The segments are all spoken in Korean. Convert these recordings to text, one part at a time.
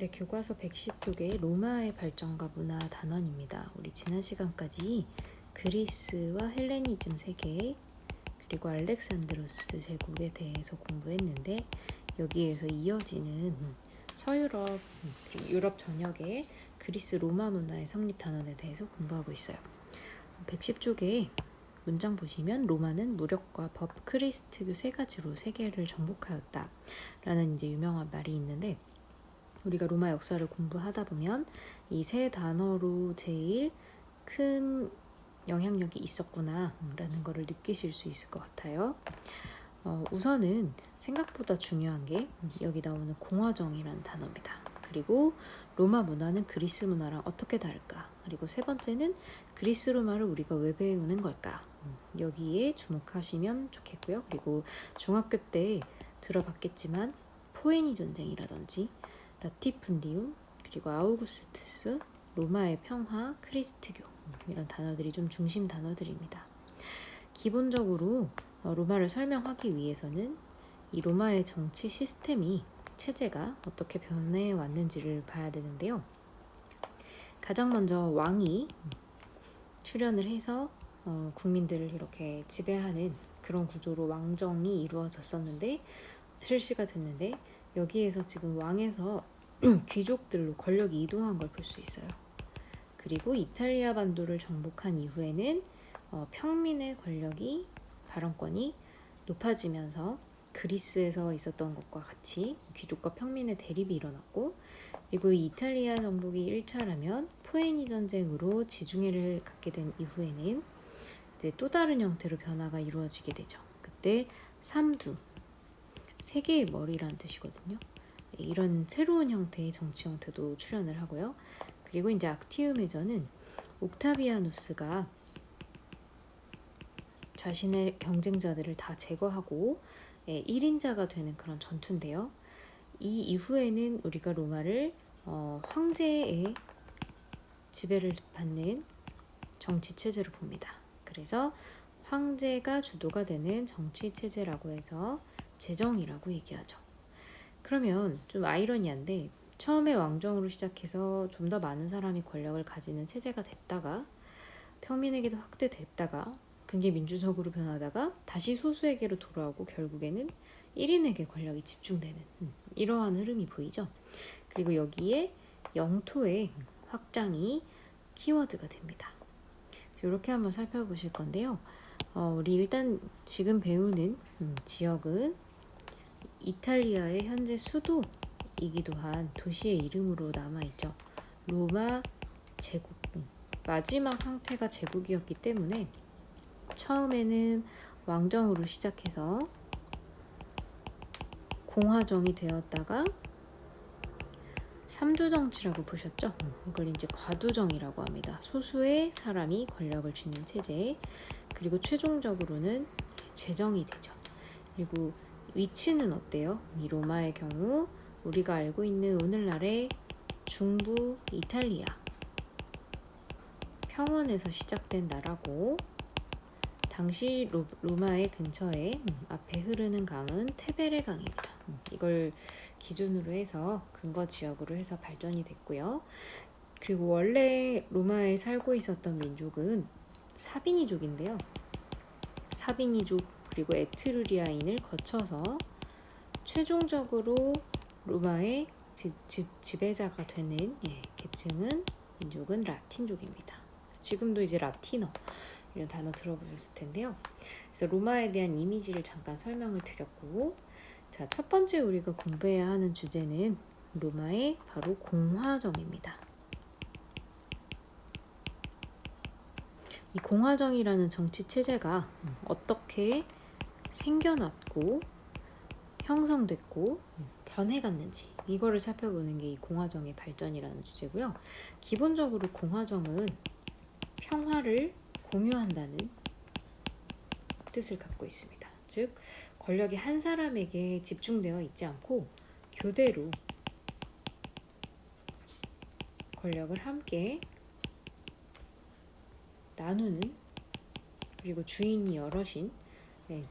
네, 교과서 110쪽에 로마의 발전과 문화 단원입니다. 우리 지난 시간까지 그리스와 헬레니즘 세계 그리고 알렉산드로스 제국에 대해서 공부했는데 여기에서 이어지는 서유럽, 그리고 유럽 전역의 그리스 로마 문화의 성립 단원에 대해서 공부하고 있어요. 110쪽에 문장 보시면 로마는 무력과 법, 크리스트교 세 가지로 세계를 정복하였다 라는 이제 유명한 말이 있는데 우리가 로마 역사를 공부하다 보면 이 세 단어로 제일 큰 영향력이 있었구나 라는 것을 느끼실 수 있을 것 같아요. 우선은 생각보다 중요한 게 여기 나오는 공화정이라는 단어입니다. 그리고 로마 문화는 그리스 문화랑 어떻게 다를까? 그리고 세 번째는 그리스 로마를 우리가 왜 배우는 걸까? 여기에 주목하시면 좋겠고요. 그리고 중학교 때 들어봤겠지만 포에니 전쟁이라든지 라티푼디움, 그리고 아우구스투스, 로마의 평화, 크리스트교 이런 단어들이 좀 중심 단어들입니다. 기본적으로 로마를 설명하기 위해서는 이 로마의 정치 시스템이 체제가 어떻게 변해 왔는지를 봐야 되는데요. 가장 먼저 왕이 출현을 해서 국민들을 이렇게 지배하는 그런 구조로 왕정이 이루어졌었는데 실시가 됐는데 여기에서 지금 왕에서 귀족들로 권력이 이동한 걸 볼 수 있어요. 그리고 이탈리아 반도를 정복한 이후에는 평민의 권력이 발언권이 높아지면서 그리스에서 있었던 것과 같이 귀족과 평민의 대립이 일어났고 그리고 이탈리아 정복이 1차라면 포에니 전쟁으로 지중해를 갖게 된 이후에는 이제 또 다른 형태로 변화가 이루어지게 되죠. 그때 삼두, 세계의 머리란 뜻이거든요. 이런 새로운 형태의 정치 형태도 출현을 하고요. 그리고 이제 악티움 해전은 옥타비아누스가 자신의 경쟁자들을 다 제거하고 1인자가 되는 그런 전투인데요. 이 이후에는 우리가 로마를 황제의 지배를 받는 정치 체제로 봅니다. 그래서 황제가 주도가 되는 정치 체제라고 해서 제정이라고 얘기하죠. 그러면 좀 아이러니한데 처음에 왕정으로 시작해서 좀 더 많은 사람이 권력을 가지는 체제가 됐다가 평민에게도 확대됐다가 굉장히 민주적으로 변하다가 다시 소수에게로 돌아오고 결국에는 1인에게 권력이 집중되는 이러한 흐름이 보이죠. 그리고 여기에 영토의 확장이 키워드가 됩니다. 이렇게 한번 살펴보실 건데요. 우리 일단 지금 배우는 지역은 이탈리아의 현재 수도이기도 한 도시의 이름으로 남아있죠. 로마 제국, 마지막 형태가 제국이었기 때문에 처음에는 왕정으로 시작해서 공화정이 되었다가 삼두정치라고 보셨죠? 이걸 이제 과두정이라고 합니다. 소수의 사람이 권력을 쥐는 체제, 그리고 최종적으로는 제정이 되죠. 그리고 위치는 어때요? 이 로마의 경우 우리가 알고 있는 오늘날의 중부 이탈리아 평원에서 시작된 나라고 당시 로마의 근처에 앞에 흐르는 강은 테베레 강입니다. 이걸 기준으로 해서 근거 지역으로 해서 발전이 됐고요. 그리고 원래 로마에 살고 있었던 민족은 사비니족인데요. 사비니족 그리고 에트루리아인을 거쳐서 최종적으로 로마의 지배자가 되는 계층은 민족은 라틴족입니다. 지금도 이제 라티너 이런 단어 들어보셨을 텐데요. 그래서 로마에 대한 이미지를 잠깐 설명을 드렸고, 자, 첫 번째 우리가 공부해야 하는 주제는 로마의 바로 공화정입니다. 이 공화정이라는 정치 체제가 어떻게 생겨났고 형성됐고 변해갔는지 이거를 살펴보는 게 이 공화정의 발전이라는 주제고요. 기본적으로 공화정은 평화를 공유한다는 뜻을 갖고 있습니다. 즉 권력이 한 사람에게 집중되어 있지 않고 교대로 권력을 함께 나누는 그리고 주인이 여럿인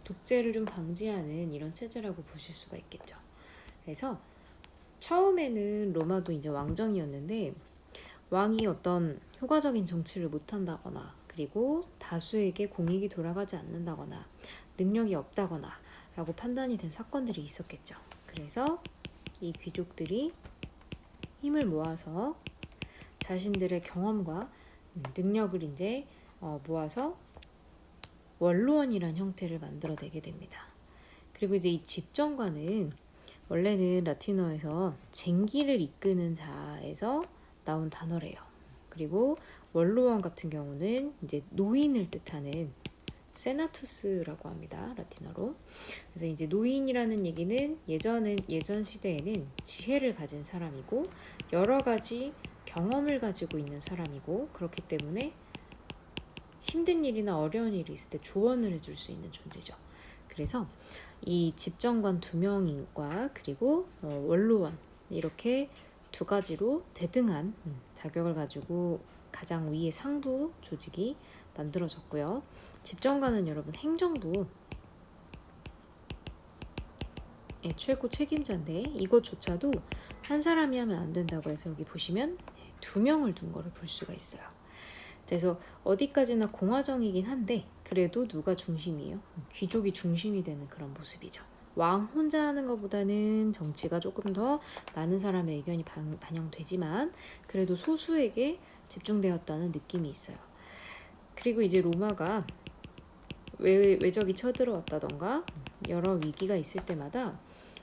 독재를 좀 방지하는 이런 체제라고 보실 수가 있겠죠. 그래서 처음에는 로마도 이제 왕정이었는데 왕이 어떤 효과적인 정치를 못한다거나 그리고 다수에게 공익이 돌아가지 않는다거나 능력이 없다거나 라고 판단이 된 사건들이 있었겠죠. 그래서 이 귀족들이 힘을 모아서 자신들의 경험과 능력을 이제 모아서 원로원이란 형태를 만들어내게 됩니다. 그리고 이제 이 집정관은 원래는 라틴어에서 쟁기를 이끄는 자에서 나온 단어래요. 그리고 원로원 같은 경우는 이제 노인을 뜻하는 세나투스라고 합니다. 라틴어로. 그래서 이제 노인이라는 얘기는 예전 시대에는 지혜를 가진 사람이고 여러 가지 경험을 가지고 있는 사람이고 그렇기 때문에 힘든 일이나 어려운 일이 있을 때 조언을 해줄 수 있는 존재죠. 그래서 이 집정관 2명과 그리고 원로원 이렇게 두 가지로 대등한 자격을 가지고 가장 위의 상부 조직이 만들어졌고요. 집정관은 여러분 행정부 최고 책임자인데 이것조차도 한 사람이 하면 안 된다고 해서 여기 보시면 2명을 둔 거를 볼 수가 있어요. 그래서 어디까지나 공화정이긴 한데 그래도 누가 중심이에요? 귀족이 중심이 되는 그런 모습이죠. 왕 혼자 하는 것보다는 정치가 조금 더 많은 사람의 의견이 반영되지만 그래도 소수에게 집중되었다는 느낌이 있어요. 그리고 이제 로마가 외적이 쳐들어왔다던가 여러 위기가 있을 때마다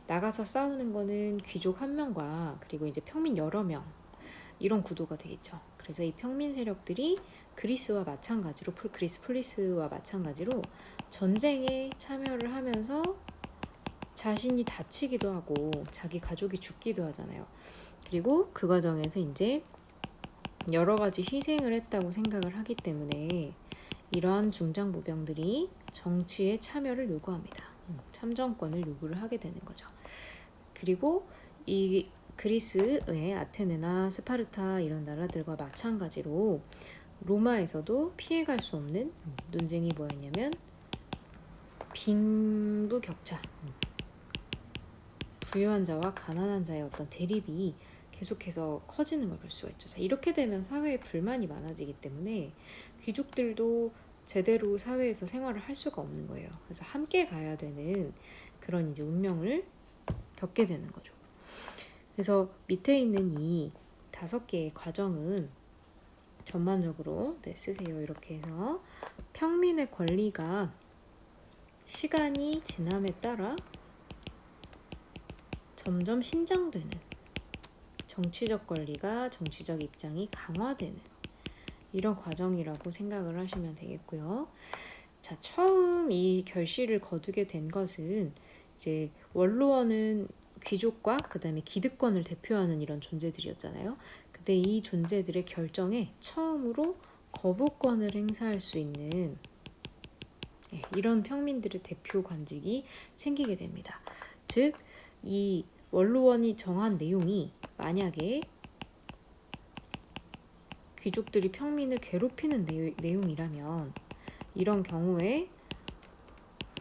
나가서 싸우는 거는 귀족 한 명과 그리고 이제 평민 여러 명 이런 구도가 되겠죠. 그래서 이 평민 세력들이 그리스와 마찬가지로 그리스 폴리스와 마찬가지로 전쟁에 참여를 하면서 자신이 다치기도 하고 자기 가족이 죽기도 하잖아요. 그리고 그 과정에서 이제 여러 가지 희생을 했다고 생각을 하기 때문에 이러한 중장부병들이 정치에 참여를 요구합니다. 참정권을 요구를 하게 되는 거죠. 그리고 이 그리스의 아테네나 스파르타 이런 나라들과 마찬가지로 로마에서도 피해갈 수 없는 논쟁이 뭐였냐면 빈부격차, 부유한 자와 가난한 자의 어떤 대립이 계속해서 커지는 걸 볼 수가 있죠. 자, 이렇게 되면 사회에 불만이 많아지기 때문에 귀족들도 제대로 사회에서 생활을 할 수가 없는 거예요. 그래서 함께 가야 되는 그런 이제 운명을 겪게 되는 거죠. 그래서 밑에 있는 이 5개의 과정은 전반적으로 쓰세요. 이렇게 해서 평민의 권리가 시간이 지남에 따라 점점 신장되는 정치적 권리가 정치적 입장이 강화되는 이런 과정이라고 생각을 하시면 되겠고요. 자, 처음 이 결실을 거두게 된 것은 이제 원로원은 귀족과 그다음에 기득권을 대표하는 이런 존재들이었잖아요. 근데 이 존재들의 결정에 처음으로 거부권을 행사할 수 있는 이런 평민들의 대표 관직이 생기게 됩니다. 즉, 이 원로원이 정한 내용이 만약에 귀족들이 평민을 괴롭히는 내용이라면 이런 경우에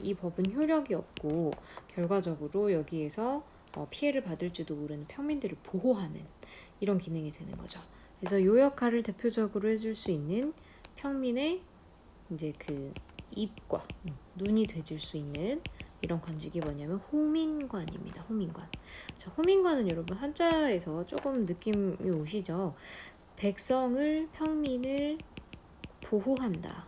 이 법은 효력이 없고 결과적으로 여기에서 피해를 받을지도 모르는 평민들을 보호하는 이런 기능이 되는 거죠. 그래서 이 역할을 대표적으로 해줄 수 있는 평민의 이제 그 입과 눈이 돼줄 수 있는 이런 관직이 뭐냐면 호민관입니다. 호민관. 자, 호민관은 여러분 한자에서 조금 느낌이 오시죠? 백성을 평민을 보호한다.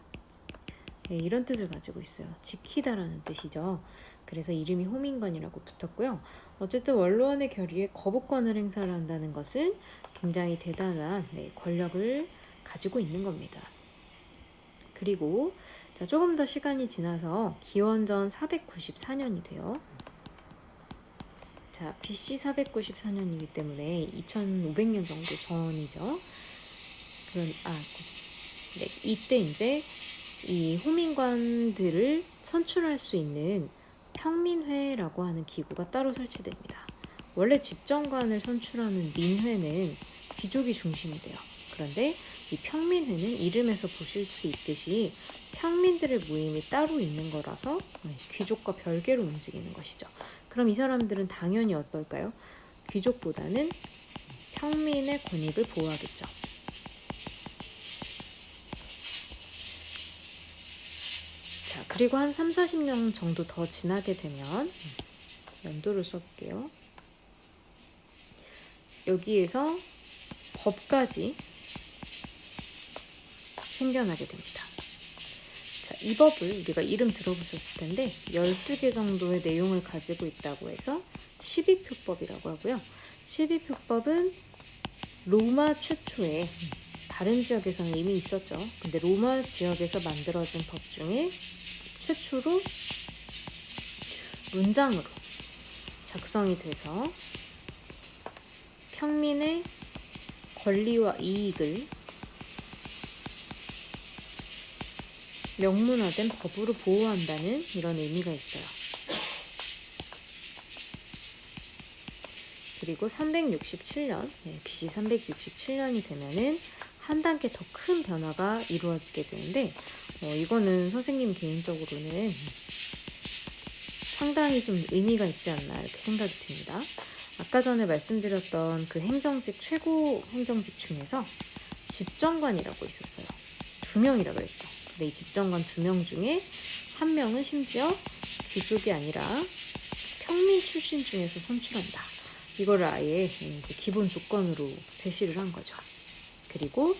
이런 뜻을 가지고 있어요. 지키다라는 뜻이죠. 그래서 이름이 호민관이라고 붙었고요. 어쨌든 원로원의 결의에 거부권을 행사를 한다는 것은 굉장히 대단한 권력을 가지고 있는 겁니다. 그리고 자, 조금 더 시간이 지나서 기원전 494년이 돼요. 자, BC 494년이기 때문에 2500년 정도 전이죠. 이때 이제 이 호민관들을 선출할 수 있는 평민회라고 하는 기구가 따로 설치됩니다. 원래 집정관을 선출하는 민회는 귀족이 중심이 돼요. 그런데 이 평민회는 이름에서 보실 수 있듯이 평민들의 모임이 따로 있는 거라서 귀족과 별개로 움직이는 것이죠. 그럼 이 사람들은 당연히 어떨까요? 귀족보다는 평민의 권익을 보호하겠죠. 자, 그리고 한 3, 40년 정도 더 지나게 되면 연도를 써볼게요. 여기에서 법까지 생겨나게 됩니다. 자, 이 법을 우리가 이름 들어보셨을 텐데 12개 정도의 내용을 가지고 있다고 해서 12표법이라고 하고요. 12표법은 로마 최초에 다른 지역에서는 이미 있었죠. 근데 로마 지역에서 만들어진 법 중에 최초로 문장으로 작성이 돼서 평민의 권리와 이익을 명문화된 법으로 보호한다는 이런 의미가 있어요. 그리고 367년, BC 367년이 되면은 한 단계 더 큰 변화가 이루어지게 되는데 이거는 선생님 개인적으로는 상당히 좀 의미가 있지 않나 이렇게 생각이 듭니다. 아까 전에 말씀드렸던 그 행정직, 최고 행정직 중에서 집정관이라고 있었어요. 2명이라고 그랬죠. 근데 이 집정관 2명 중에 한 명은 심지어 귀족이 아니라 평민 출신 중에서 선출한다. 이거를 아예 이제 기본 조건으로 제시를 한 거죠. 그리고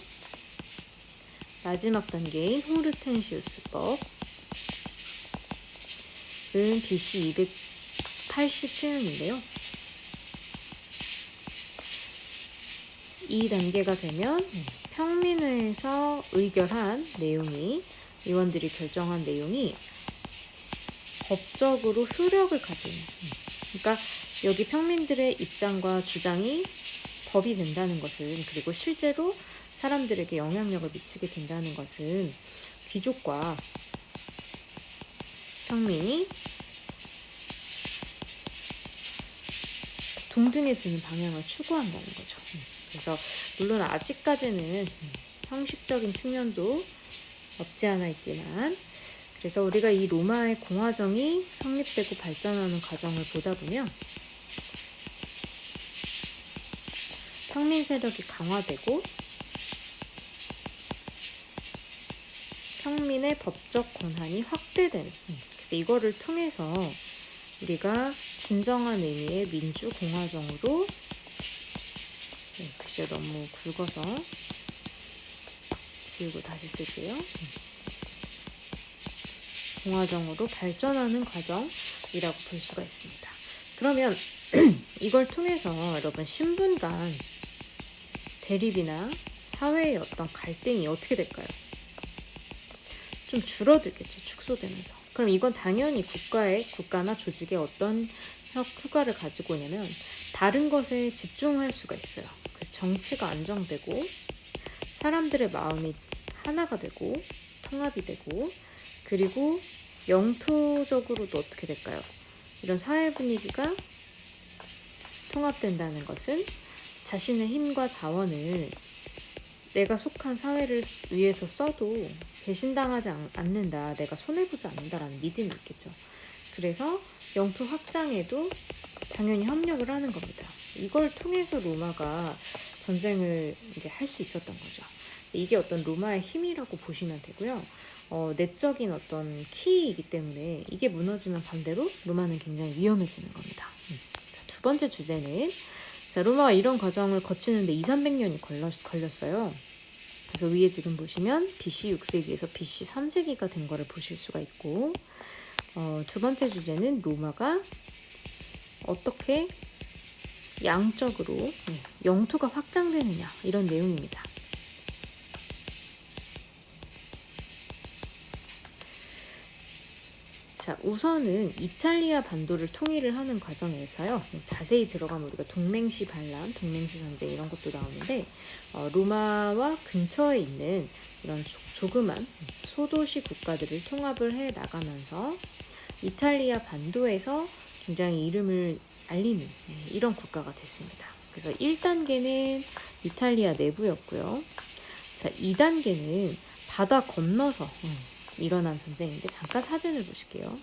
마지막 단계인 호르텐시우스법은 BC 287년인데요. 이 단계가 되면 평민회에서 의결한 내용이, 의원들이 결정한 내용이 법적으로 효력을 가지는, 그러니까 여기 평민들의 입장과 주장이 법이 된다는 것은, 그리고 실제로 사람들에게 영향력을 미치게 된다는 것은 귀족과 평민이 동등해지는 방향을 추구한다는 거죠. 그래서 물론 아직까지는 형식적인 측면도 없지 않아 있지만, 그래서 우리가 이 로마의 공화정이 성립되고 발전하는 과정을 보다 보면 평민 세력이 강화되고 평민의 법적 권한이 확대되는, 그래서 이거를 통해서 우리가 진정한 의미의 민주공화정으로, 글씨가 너무 굵어서 지우고 다시 쓸게요. 공화정으로 발전하는 과정이라고 볼 수가 있습니다. 그러면 이걸 통해서 여러분 신분 간 대립이나 사회의 어떤 갈등이 어떻게 될까요? 좀 줄어들겠죠. 축소되면서. 그럼 이건 당연히 국가나 조직의 어떤 효과를 가지고 오냐면 다른 것에 집중할 수가 있어요. 그래서 정치가 안정되고 사람들의 마음이 하나가 되고 통합이 되고, 그리고 영토적으로도 어떻게 될까요? 이런 사회 분위기가 통합된다는 것은 자신의 힘과 자원을 내가 속한 사회를 위해서 써도 배신당하지 않는다, 내가 손해보지 않는다라는 믿음이 있겠죠. 그래서 영토 확장에도 당연히 협력을 하는 겁니다. 이걸 통해서 로마가 전쟁을 이제 할 수 있었던 거죠. 이게 어떤 로마의 힘이라고 보시면 되고요. 내적인 어떤 키이기 때문에 이게 무너지면 반대로 로마는 굉장히 위험해지는 겁니다. 자, 두 번째 주제는, 자, 로마가 이런 과정을 거치는데 200~300년이 걸렸어요. 그래서 위에 지금 보시면 BC 6세기에서 BC 3세기가 된 거를 보실 수가 있고, 두 번째 주제는 로마가 어떻게 양적으로 영토가 확장되느냐, 이런 내용입니다. 자, 우선은 이탈리아 반도를 통일을 하는 과정에서요, 자세히 들어가면 우리가 동맹시 반란, 동맹시 전쟁 이런 것도 나오는데, 로마와 근처에 있는 이런 조그만 소도시 국가들을 통합을 해 나가면서 이탈리아 반도에서 굉장히 이름을 알리는 이런 국가가 됐습니다. 그래서 1단계는 이탈리아 내부였고요. 자, 2단계는 바다 건너서 일어난 전쟁인데, 잠깐 사진을 보실게요.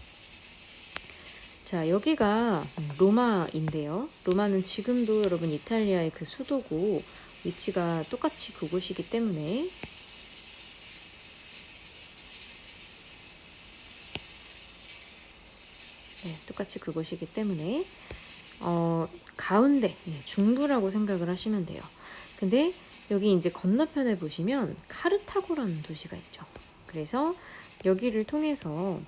자, 여기가 로마인데요. 로마는 지금도 여러분 이탈리아의 그 수도고 위치가 똑같이 그곳이기 때문에 똑같이 그곳이기 때문에 가운데 중부라고 생각을 하시면 돼요. 근데 여기 이제 건너편에 보시면 카르타고라는 도시가 있죠. 그래서 여기를 통해서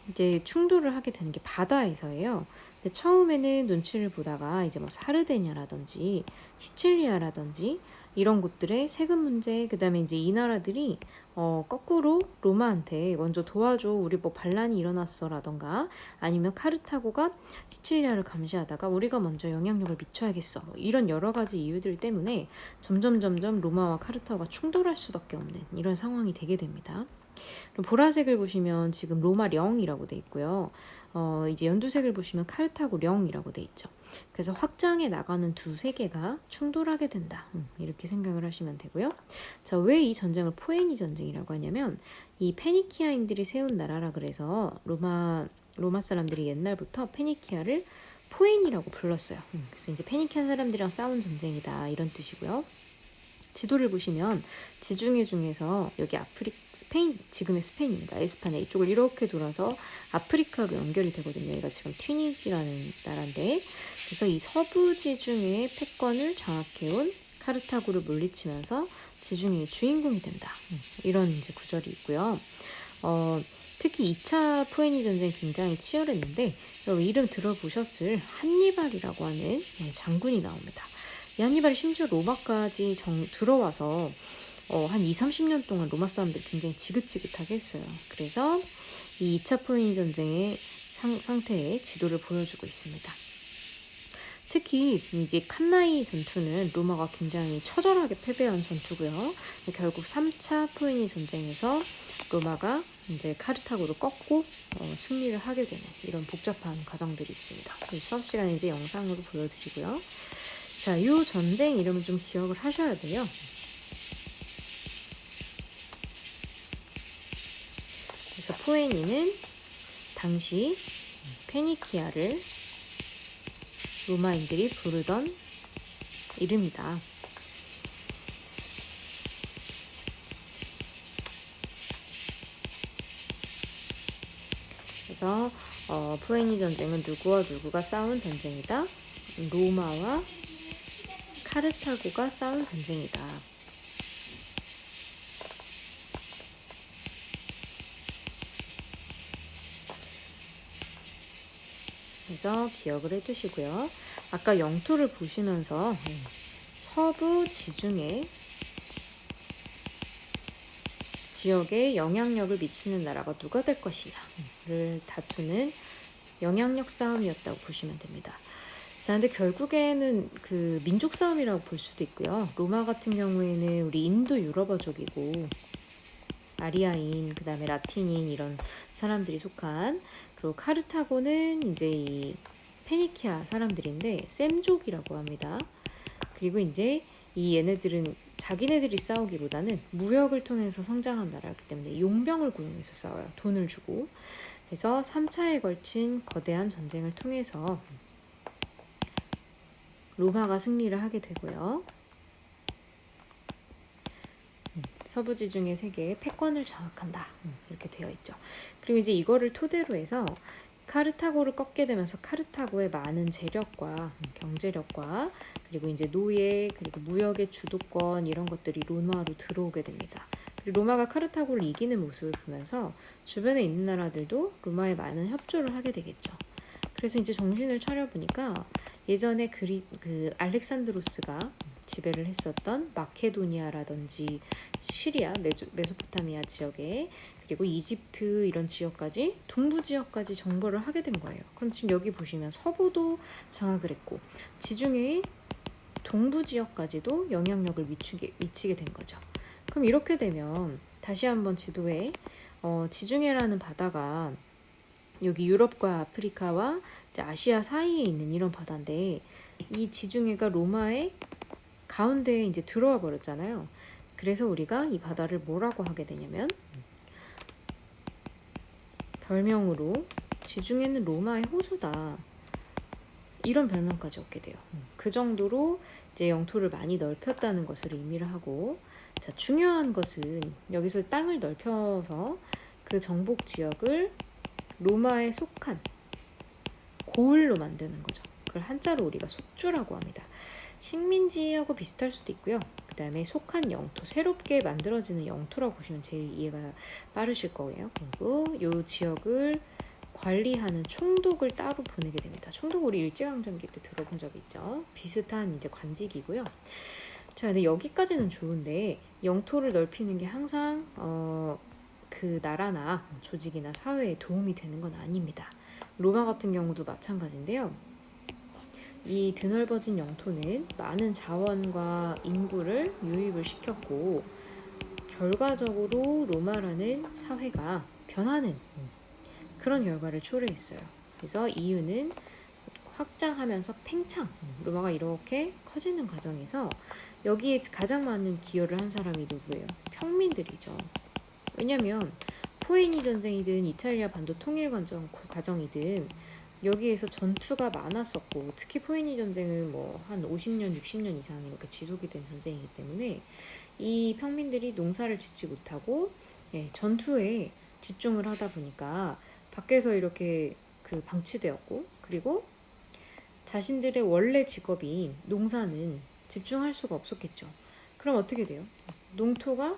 이제 충돌을 하게 되는 게 바다에서예요. 근데 처음에는 눈치를 보다가 이제 뭐 사르데냐라든지 시칠리아라든지 이런 곳들의 세금 문제, 그다음에 이제 이 나라들이 거꾸로 로마한테 먼저 도와줘, 우리 뭐 반란이 일어났어라던가, 아니면 카르타고가 시칠리아를 감시하다가 우리가 먼저 영향력을 미쳐야겠어, 뭐 이런 여러 가지 이유들 때문에 점점 로마와 카르타고가 충돌할 수밖에 없는 이런 상황이 되게 됩니다. 보라색을 보시면 지금 로마령이라고 돼 있고요. 이제 연두색을 보시면 카르타고령이라고 돼 있죠. 그래서 확장해 나가는 두 세계가 충돌하게 된다. 이렇게 생각을 하시면 되고요. 자, 왜 이 전쟁을 포에니 전쟁이라고 하냐면 이 페니키아인들이 세운 나라라 그래서 로마 사람들이 옛날부터 페니키아를 포에니라고 불렀어요. 그래서 이제 페니키아 사람들이랑 싸운 전쟁이다 이런 뜻이고요. 지도를 보시면 지중해 중에서 여기 스페인, 지금의 스페인입니다. 에스파냐 이쪽을 이렇게 돌아서 아프리카로 연결이 되거든요. 얘가 지금 튀니지라는 나라인데, 그래서 이 서부 지중해의 패권을 장악해온 카르타고를 물리치면서 지중해의 주인공이 된다. 이런 이제 구절이 있고요. 특히 2차 포에니 전쟁 굉장히 치열했는데 여러분 이름 들어보셨을 한니발이라고 하는 장군이 나옵니다. 이 한니발이 심지어 로마까지 들어와서 한 20-30년 동안 로마 사람들이 굉장히 지긋지긋하게 했어요. 그래서 이 2차 포에니 전쟁의 상태의 지도를 보여주고 있습니다. 특히 이제 칸나이 전투는 로마가 굉장히 처절하게 패배한 전투고요. 결국 3차 포에니 전쟁에서 로마가 이제 카르타고를 꺾고 승리를 하게 되는 이런 복잡한 과정들이 있습니다. 수업 시간에 이제 영상으로 보여드리고요. 자, 이 전쟁 이름은 좀 기억을 하셔야 돼요. 그래서 포에니는 당시 페니키아를 로마인들이 부르던 이름이다. 그래서 포에니 전쟁은 누구와 누구가 싸운 전쟁이다. 로마와 카르타고가 싸운 전쟁이다. 그래서 기억을 해두시고요. 아까 영토를 보시면서 서부 지중해 지역에 영향력을 미치는 나라가 누가 될 것이냐를 다투는 영향력 싸움이었다고 보시면 됩니다. 자, 근데 결국에는 그 민족 싸움이라고 볼 수도 있고요. 로마 같은 경우에는 우리 인도 유럽어족이고 아리아인, 그 다음에 라틴인 이런 사람들이 속한, 그리고 카르타고는 이제 이 페니키아 사람들인데 셈족이라고 합니다. 그리고 이제 이 얘네들은 자기네들이 싸우기보다는 무역을 통해서 성장한 나라이기 때문에 용병을 고용해서 싸워요. 돈을 주고. 그래서 3차에 걸친 거대한 전쟁을 통해서 로마가 승리를 하게 되고요. 서부 지중해 세계의 패권을 장악한다. 이렇게 되어 있죠. 그리고 이제 이거를 토대로 해서 카르타고를 꺾게 되면서 카르타고의 많은 재력과 경제력과 그리고 이제 노예, 그리고 무역의 주도권 이런 것들이 로마로 들어오게 됩니다. 그리고 로마가 카르타고를 이기는 모습을 보면서 주변에 있는 나라들도 로마에 많은 협조를 하게 되겠죠. 그래서 이제 정신을 차려보니까 예전에 그 알렉산드로스가 지배를 했었던 마케도니아라든지 시리아, 메소포타미아 지역에, 그리고 이집트 이런 지역까지, 동부 지역까지 정벌을 하게 된 거예요. 그럼 지금 여기 보시면 서부도 장악을 했고 지중해의 동부 지역까지도 영향력을 미치게 된 거죠. 그럼 이렇게 되면 다시 한번 지도에 지중해라는 바다가 여기 유럽과 아프리카와 아시아 사이에 있는 이런 바다인데, 이 지중해가 로마의 가운데에 이제 들어와 버렸잖아요. 그래서 우리가 이 바다를 뭐라고 하게 되냐면 별명으로 지중해는 로마의 호수다. 이런 별명까지 얻게 돼요. 그 정도로 이제 영토를 많이 넓혔다는 것을 의미를 하고, 자, 중요한 것은 여기서 땅을 넓혀서 그 정복 지역을 로마에 속한 고을로 만드는 거죠. 그걸 한자로 우리가 속주라고 합니다. 식민지하고 비슷할 수도 있고요. 그 다음에 속한 영토, 새롭게 만들어지는 영토라고 보시면 제일 이해가 빠르실 거예요. 그리고 이 지역을 관리하는 총독을 따로 보내게 됩니다. 총독 우리 일제강점기 때 들어본 적 있죠. 비슷한 이제 관직이고요. 자, 근데 여기까지는 좋은데 영토를 넓히는 게 항상 그 나라나 조직이나 사회에 도움이 되는 건 아닙니다. 로마 같은 경우도 마찬가지인데요. 이 드넓어진 영토는 많은 자원과 인구를 유입을 시켰고, 결과적으로 로마라는 사회가 변하는 그런 결과를 초래했어요. 그래서 이유는 확장하면서 팽창, 로마가 이렇게 커지는 과정에서 여기에 가장 많은 기여를 한 사람이 누구예요? 평민들이죠. 왜냐면 포에니 전쟁이든 이탈리아 반도 통일 과정이든 여기에서 전투가 많았었고, 특히 포에니 전쟁은 뭐 한 50년, 60년 이상 이렇게 지속이 된 전쟁이기 때문에 이 평민들이 농사를 짓지 못하고 전투에 집중을 하다 보니까 밖에서 이렇게 그 방치되었고, 그리고 자신들의 원래 직업인 농사는 집중할 수가 없었겠죠. 그럼 어떻게 돼요? 농토가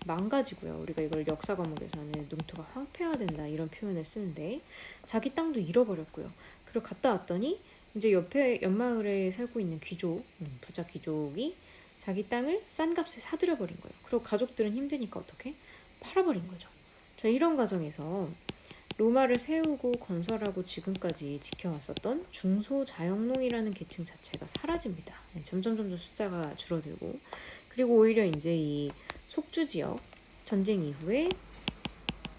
망가지고요. 우리가 이걸 역사 과목에서는 농토가 황폐화된다 이런 표현을 쓰는데, 자기 땅도 잃어버렸고요. 그리고 갔다 왔더니 이제 옆에 옆마을에 살고 있는 귀족, 부자 귀족이 자기 땅을 싼 값에 사들여버린 거예요. 그리고 가족들은 힘드니까 어떻게? 팔아버린 거죠. 자, 이런 과정에서 로마를 세우고 건설하고 지금까지 지켜왔었던 중소자영농이라는 계층 자체가 사라집니다. 점점 숫자가 줄어들고, 그리고 오히려 이제 이 속주 지역 전쟁 이후에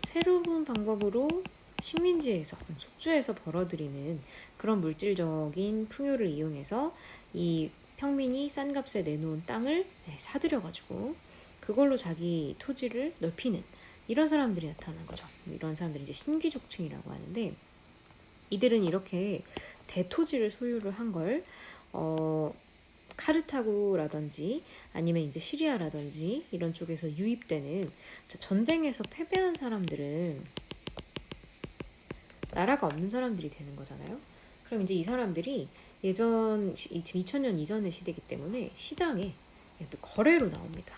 새로운 방법으로 식민지에서 속주에서 벌어들이는 그런 물질적인 풍요를 이용해서 이 평민이 싼 값에 내놓은 땅을 사들여가지고 그걸로 자기 토지를 넓히는 이런 사람들이 나타난 거죠. 이런 사람들이 이제 신귀족층이라고 하는데, 이들은 이렇게 대토지를 소유를 한 걸 카르타고라든지 아니면 이제 시리아라든지 이런 쪽에서 유입되는, 전쟁에서 패배한 사람들은 나라가 없는 사람들이 되는 거잖아요. 그럼 이제 이 사람들이 지금 2000년 이전의 시대이기 때문에 시장에 거래로 나옵니다.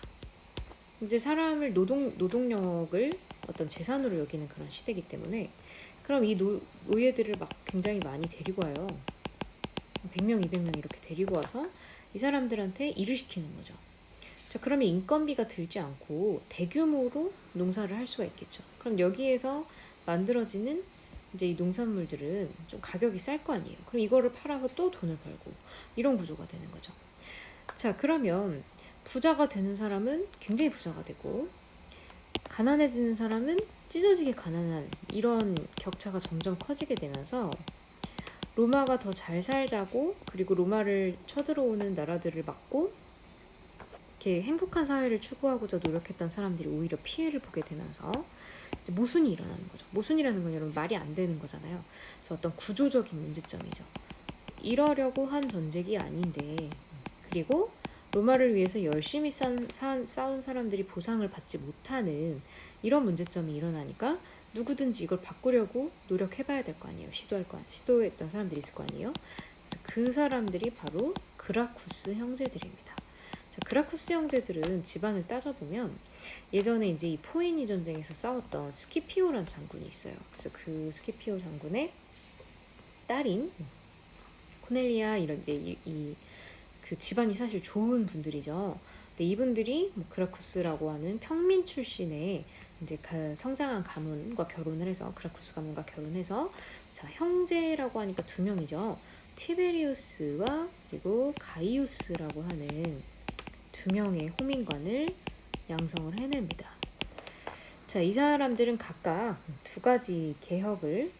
이제 사람을 노동력을 어떤 재산으로 여기는 그런 시대이기 때문에, 그럼 이 노예들을 막 굉장히 많이 데리고 와요. 100명, 200명 이렇게 데리고 와서 이 사람들한테 일을 시키는 거죠. 자, 그러면 인건비가 들지 않고 대규모로 농사를 할 수가 있겠죠. 그럼 여기에서 만들어지는 이제 이 농산물들은 좀 가격이 쌀 거 아니에요. 그럼 이거를 팔아서 또 돈을 벌고 이런 구조가 되는 거죠. 자, 그러면 부자가 되는 사람은 굉장히 부자가 되고, 가난해지는 사람은 찢어지게 가난한 이런 격차가 점점 커지게 되면서 로마가 더 잘 살자고, 그리고 로마를 쳐들어오는 나라들을 막고 이렇게 행복한 사회를 추구하고자 노력했던 사람들이 오히려 피해를 보게 되면서 모순이 일어나는 거죠. 모순이라는 건 여러분 말이 안 되는 거잖아요. 그래서 어떤 구조적인 문제점이죠. 이러려고 한 전쟁이 아닌데, 그리고 로마를 위해서 열심히 싸운 사람들이 보상을 받지 못하는 이런 문제점이 일어나니까 누구든지 이걸 바꾸려고 노력해봐야 될 거 아니에요. 시도했던 사람들이 있을 거 아니에요. 그래서 그 사람들이 바로 그라쿠스 형제들입니다. 자, 그라쿠스 형제들은 집안을 따져보면 예전에 이제 이 포에니 전쟁에서 싸웠던 스키피오라는 장군이 있어요. 그래서 그 스키피오 장군의 딸인 코넬리아, 이런 이제 그 집안이 사실 좋은 분들이죠. 근데 이분들이 뭐 그라쿠스라고 하는 평민 출신의 이제 그 성장한 가문과 결혼을 해서, 그라쿠스 가문과 결혼해서, 자, 형제라고 하니까 두 명이죠. 티베리우스와 그리고 가이우스라고 하는 두 명의 호민관을 양성을 해냅니다. 자, 이 사람들은 각각 두 가지 개혁을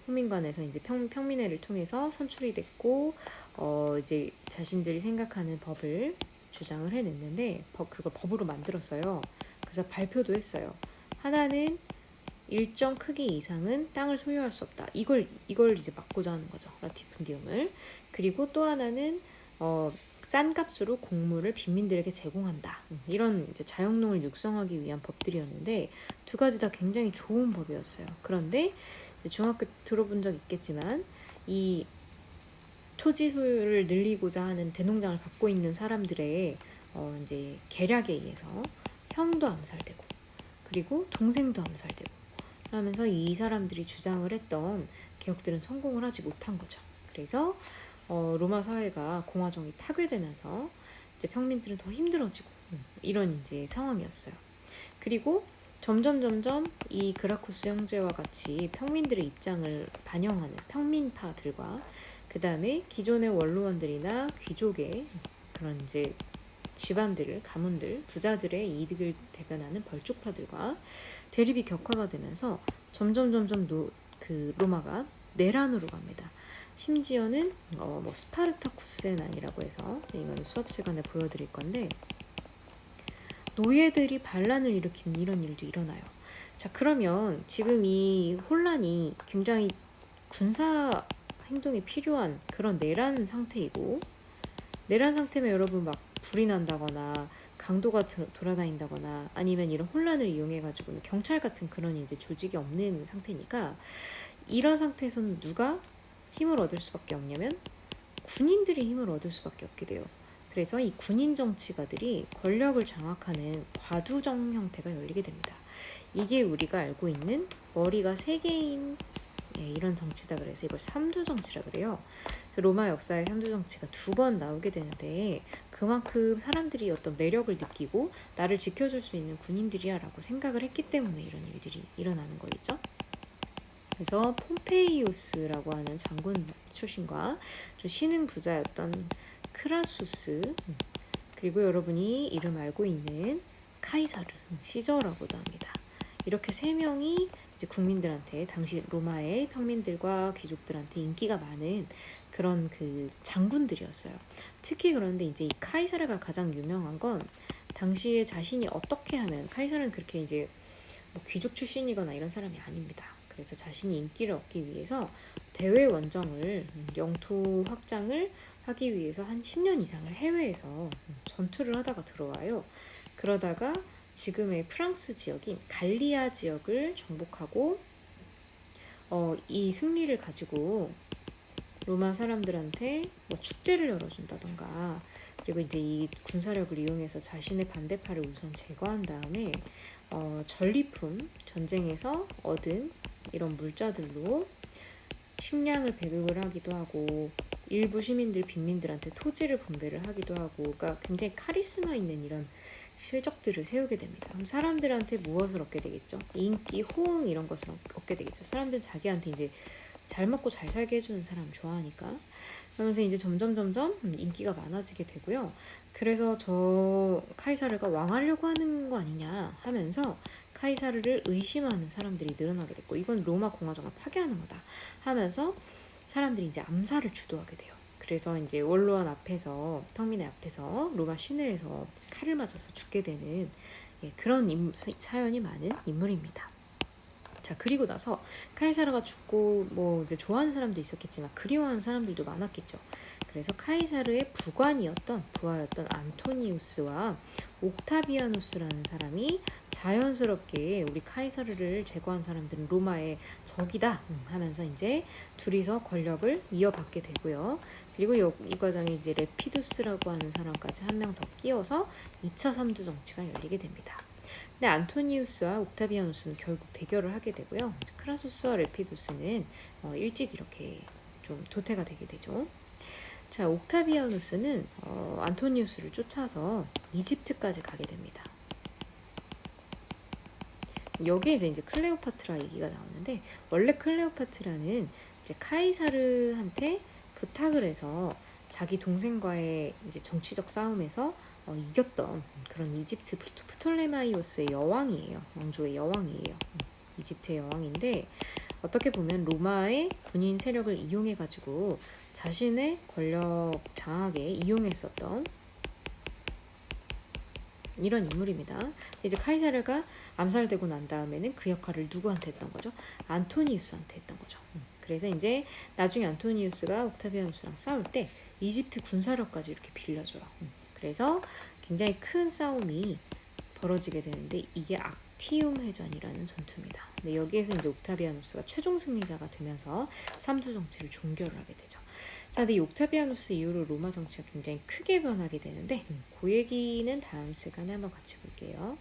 호민관에서 이제 평민회를 통해서 선출이 됐고, 이제 자신들이 생각하는 법을 주장을 해냈는데, 그걸 법으로 만들었어요. 그래서 발표도 했어요. 하나는 일정 크기 이상은 땅을 소유할 수 없다. 이걸 이제 막고자 하는 거죠. 라티푼디움을. 그리고 또 하나는 싼 값으로 곡물을 빈민들에게 제공한다. 이런 이제 자영농을 육성하기 위한 법들이었는데 두 가지 다 굉장히 좋은 법이었어요. 그런데 중학교 들어본 적 있겠지만 이 토지 소유를 늘리고자 하는 대농장을 갖고 있는 사람들의 이제 계략에 의해서 형도 암살되고 그리고 동생도 암살되고 하면서 이 사람들이 주장을 했던 개혁들은 성공을 하지 못한 거죠. 그래서 로마 사회가 공화정이 파괴되면서 이제 평민들은 더 힘들어지고 이런 이제 상황이었어요. 그리고 점점 이 그라쿠스 형제와 같이 평민들의 입장을 반영하는 평민파들과 그 다음에 기존의 원로원들이나 귀족의 그런 이제 집안들을, 가문들, 부자들의 이득을 대변하는 벌쪽파들과 대립이 격화가 되면서 점점 그 로마가 내란으로 갑니다. 심지어는 뭐 스파르타쿠스의 난이라고 해서 이건 수업 시간에 보여드릴 건데 노예들이 반란을 일으키는 이런 일도 일어나요. 자, 그러면 지금 이 혼란이 굉장히 군사 행동이 필요한 그런 내란 상태이고 내란 상태면 여러분 막 불이 난다거나 강도가 돌아다닌다거나 아니면 이런 혼란을 이용해가지고 경찰 같은 그런 이제 조직이 없는 상태니까 이런 상태에서는 누가 힘을 얻을 수밖에 없냐면 군인들이 힘을 얻을 수밖에 없게 돼요. 그래서 이 군인 정치가들이 권력을 장악하는 과두정 형태가 열리게 됩니다. 이게 우리가 알고 있는 머리가 3개인 이런 정치다 그래서 이걸 삼두 정치라 그래요. 그래서 로마 역사에 삼두 정치가 2번 나오게 되는데 그만큼 사람들이 어떤 매력을 느끼고 나를 지켜줄 수 있는 군인들이야라고 생각을 했기 때문에 이런 일들이 일어나는 거겠죠. 그래서 폼페이우스라고 하는 장군 출신과 좀 신흥 부자였던 크라수스 그리고 여러분이 이름 알고 있는 카이사르 시저라고도 합니다. 이렇게 3명이 이제 국민들한테 당시 로마의 평민들과 귀족들한테 인기가 많은 그런 그 장군들이었어요. 특히 그런데 이제 이 카이사르가 가장 유명한 건 당시에 자신이 어떻게 하면 카이사르는 그렇게 이제 뭐 귀족 출신이거나 이런 사람이 아닙니다. 그래서 자신이 인기를 얻기 위해서 대외 원정을 영토 확장을 하기 위해서 한 10년 이상을 해외에서 전투를 하다가 들어와요. 그러다가 지금의 프랑스 지역인 갈리아 지역을 정복하고 이 승리를 가지고 로마 사람들한테 뭐 축제를 열어준다던가 그리고 이제 이 군사력을 이용해서 자신의 반대파를 우선 제거한 다음에 전리품 전쟁에서 얻은 이런 물자들로 식량을 배급을 하기도 하고 일부 시민들 빈민들한테 토지를 분배를 하기도 하고 그러니까 굉장히 카리스마 있는 이런 실적들을 세우게 됩니다. 그럼 사람들한테 무엇을 얻게 되겠죠? 인기, 호응 이런 것을 얻게 되겠죠. 사람들은 자기한테 이제 잘 먹고 잘 살게 해주는 사람 좋아하니까 그러면서 이제 점점 인기가 많아지게 되고요. 그래서 저 카이사르가 왕하려고 하는 거 아니냐 하면서 카이사르를 의심하는 사람들이 늘어나게 됐고 이건 로마 공화정을 파괴하는 거다 하면서 사람들이 이제 암살을 주도하게 돼요. 그래서 이제 원로원 앞에서 평민의 앞에서 로마 시내에서 칼을 맞아서 죽게 되는 그런 사연이 많은 인물입니다. 자, 그리고 나서 카이사르가 죽고 뭐 이제 좋아하는 사람도 있었겠지만 그리워하는 사람들도 많았겠죠. 그래서 카이사르의 부하였던 안토니우스와 옥타비아누스라는 사람이 자연스럽게 우리 카이사르를 제거한 사람들은 로마의 적이다 하면서 이제 둘이서 권력을 이어받게 되고요. 그리고 이 과정에 이제 레피두스라고 하는 사람까지 한 명 더 끼워서 2차 삼두 정치가 열리게 됩니다. 근데 안토니우스와 옥타비아누스는 결국 대결을 하게 되고요. 크라수스와 레피두스는 일찍 이렇게 좀 도태가 되게 되죠. 자, 옥타비아누스는 안토니우스를 쫓아서 이집트까지 가게 됩니다. 여기에 이제 클레오파트라 얘기가 나오는데 원래 클레오파트라는 이제 카이사르한테 부탁을 해서 자기 동생과의 이제 정치적 싸움에서 이겼던 그런 이집트 프톨레마이오스의 여왕이에요. 왕조의 여왕이에요. 이집트의 여왕인데 어떻게 보면 로마의 군인 세력을 이용해가지고 자신의 권력 장악에 이용했었던 이런 인물입니다. 이제 카이사르가 암살되고 난 다음에는 그 역할을 누구한테 했던 거죠? 안토니우스한테 했던 거죠. 그래서 이제 나중에 안토니우스가 옥타비아누스랑 싸울 때 이집트 군사력까지 이렇게 빌려줘요. 그래서 굉장히 큰 싸움이 벌어지게 되는데 이게 악티움 해전이라는 전투입니다. 근데 여기에서 이제 옥타비아누스가 최종 승리자가 되면서 삼수 정치를 종결을 하게 되죠. 자, 근데 이 옥타비아누스 이후로 로마 정치가 굉장히 크게 변하게 되는데 그 얘기는 다음 시간에 한번 같이 볼게요.